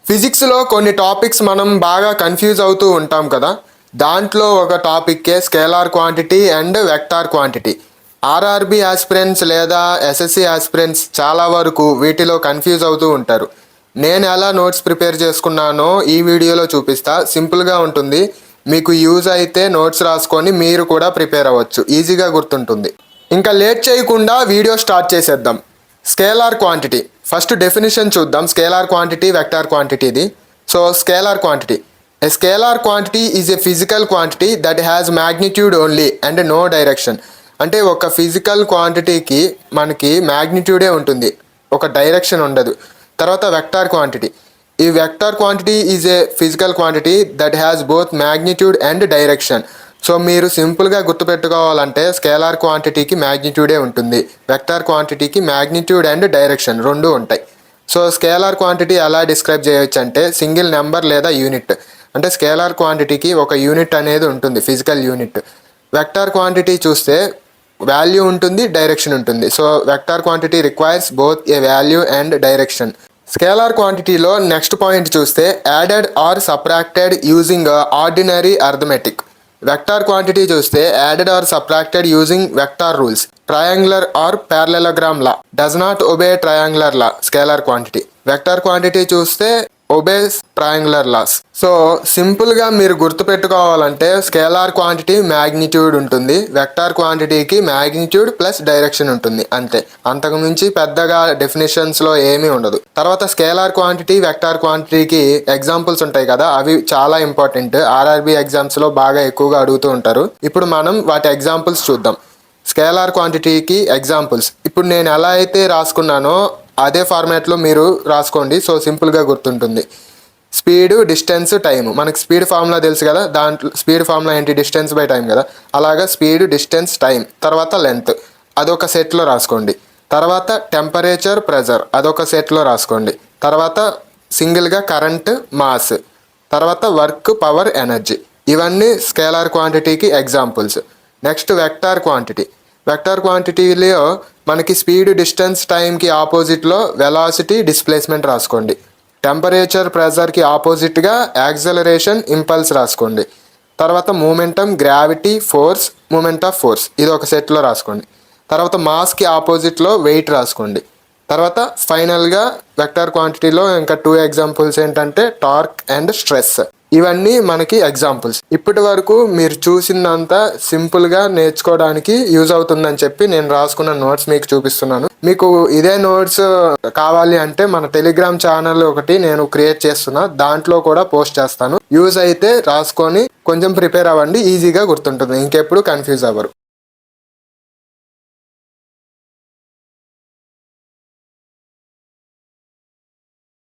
ఫిజిక్స్లో కొన్ని టాపిక్స్ మనం బాగా కన్ఫ్యూజ్ అవుతూ ఉంటాం కదా. దాంట్లో ఒక టాపిక్కే scalar quantity and vector quantity. RRB aspirants లేదా ఎస్ఎస్సి ఆస్పిరెంట్స్ చాలా వరకు వీటిలో కన్ఫ్యూజ్ అవుతూ ఉంటారు. నేను ఎలా నోట్స్ ప్రిపేర్ చేసుకున్నానో ఈ వీడియోలో చూపిస్తా. సింపుల్గా ఉంటుంది, మీకు యూజ్ అయితే నోట్స్ రాసుకొని మీరు కూడా ప్రిపేర్ అవ్వచ్చు, ఈజీగా గుర్తుంటుంది. ఇంకా లేట్ చేయకుండా వీడియో స్టార్ట్ చేసేద్దాం. స్కేలార్ క్వాంటిటీ ఫస్ట్ డెఫినేషన్ చూద్దాం. స్కేలార్ క్వాంటిటీ, వెక్టార్ క్వాంటిటీది. So scalar quantity, a scalar quantity is a physical quantity that has magnitude only and no direction. అంటే ఒక ఫిజికల్ క్వాంటిటీకి మనకి మ్యాగ్నిట్యూడే ఉంటుంది, ఒక డైరెక్షన్ ఉండదు. తర్వాత వెక్టార్ క్వాంటిటీ, ఈ vector quantity is a physical quantity that has both magnitude and direction. So మీరు సింపుల్గా గుర్తుపెట్టుకోవాలంటే స్కేలార్ క్వాంటిటీకి మ్యాగ్నిట్యూడే ఉంటుంది, వెక్టార్ క్వాంటిటీకి మ్యాగ్నిట్యూడ్ అండ్ డైరెక్షన్ రెండు ఉంటాయి. సో స్కేలార్ క్వాంటిటీ ఎలా డిస్క్రైబ్ చేయొచ్చు అంటే సింగిల్ నెంబర్ లేదా యూనిట్. అంటే స్కేలార్ క్వాంటిటీకి ఒక యూనిట్ అనేది ఉంటుంది, ఫిజికల్ యూనిట్. వెక్టార్ క్వాంటిటీ చూస్తే వాల్యూ ఉంటుంది, డైరెక్షన్ ఉంటుంది. So vector quantity requires both a value and direction. Scalar క్వాంటిటీలో నెక్స్ట్ పాయింట్ చూస్తే added or subtracted using ordinary arithmetic. Vector quantity చూస్తే added or subtracted using vector rules. Triangular or parallelogram law does not obey triangular law. Scalar quantity. Vector quantity చూస్తే obese triangular loss. So సింపుల్గా మీరు గుర్తుపెట్టుకోవాలంటే scalar quantity magnitude ఉంటుంది, vector క్వాంటిటీకి magnitude plus direction ఉంటుంది, అంతే. అంతకుమించి పెద్దగా డెఫినేషన్స్లో ఏమీ ఉండదు. తర్వాత స్కేలార్ క్వాంటిటీ, వెక్టార్ క్వాంటిటీకి ఎగ్జాంపుల్స్ ఉంటాయి కదా, అవి చాలా ఇంపార్టెంట్. ఆర్ఆర్బి ఎగ్జామ్స్లో బాగా ఎక్కువగా అడుగుతూ ఉంటారు. ఇప్పుడు మనం వాటి ఎగ్జాంపుల్స్ చూద్దాం. స్కేలార్ క్వాంటిటీకి ఎగ్జాంపుల్స్ ఇప్పుడు నేను ఎలా అయితే రాసుకున్నానో అదే ఫార్మాట్లో మీరు రాసుకోండి. సో సింపుల్గా గుర్తుంటుంది. Speed, distance, time. మనకి స్పీడ్ ఫార్ములా తెలుసు కదా, దాంట్లో స్పీడ్ ఫార్ములా ఏంటి, డిస్టెన్స్ బై టైం కదా. అలాగా స్పీడ్, డిస్టెన్స్, టైం. తర్వాత లెంత్, అదొక సెట్లో రాసుకోండి. తర్వాత టెంపరేచర్, ప్రెజర్, అదొక సెట్లో రాసుకోండి. తర్వాత సింగిల్గా కరెంట్, మాస్. తర్వాత వర్క్, పవర్, ఎనర్జీ. ఇవన్నీ స్కేలార్ క్వాంటిటీకి examples. Next vector quantity. Vector క్వాంటిటీలో మనకి స్పీడ్, డిస్టెన్స్, టైంకి ఆపోజిట్లో వెలాసిటీ, డిస్ప్లేస్మెంట్ రాసుకోండి. టెంపరేచర్, ప్రెజర్కి ఆపోజిట్గా యాక్సలరేషన్, ఇంపల్స్ రాసుకోండి. తర్వాత momentum, gravity, force, moment of force, ఇది ఒక సెట్లో రాసుకోండి. తర్వాత మాస్కి ఆపోజిట్లో వెయిట్ రాసుకోండి. తర్వాత ఫైనల్గా వెక్టార్ క్వాంటిటీలో ఇంకా 2 ఎగ్జాంపుల్స్ ఏంటంటే టార్క్ అండ్ స్ట్రెస్. ఇవన్నీ మనకి ఎగ్జాంపుల్స్. ఇప్పటి వరకు మీరు చూసిందంతా సింపుల్గా నేర్చుకోవడానికి యూజ్ అవుతుందని చెప్పి నేను రాసుకున్న నోట్స్ మీకు చూపిస్తున్నాను. మీకు ఇదే నోట్స్ కావాలి అంటే మన టెలిగ్రామ్ ఛానల్ ఒకటి నేను క్రియేట్ చేస్తున్నా, దాంట్లో కూడా పోస్ట్ చేస్తాను. యూజ్ అయితే రాసుకొని కొంచెం ప్రిపేర్ అవ్వండి, ఈజీగా గుర్తుంటుంది, ఇంకెప్పుడు కన్ఫ్యూజ్ అవ్వరు.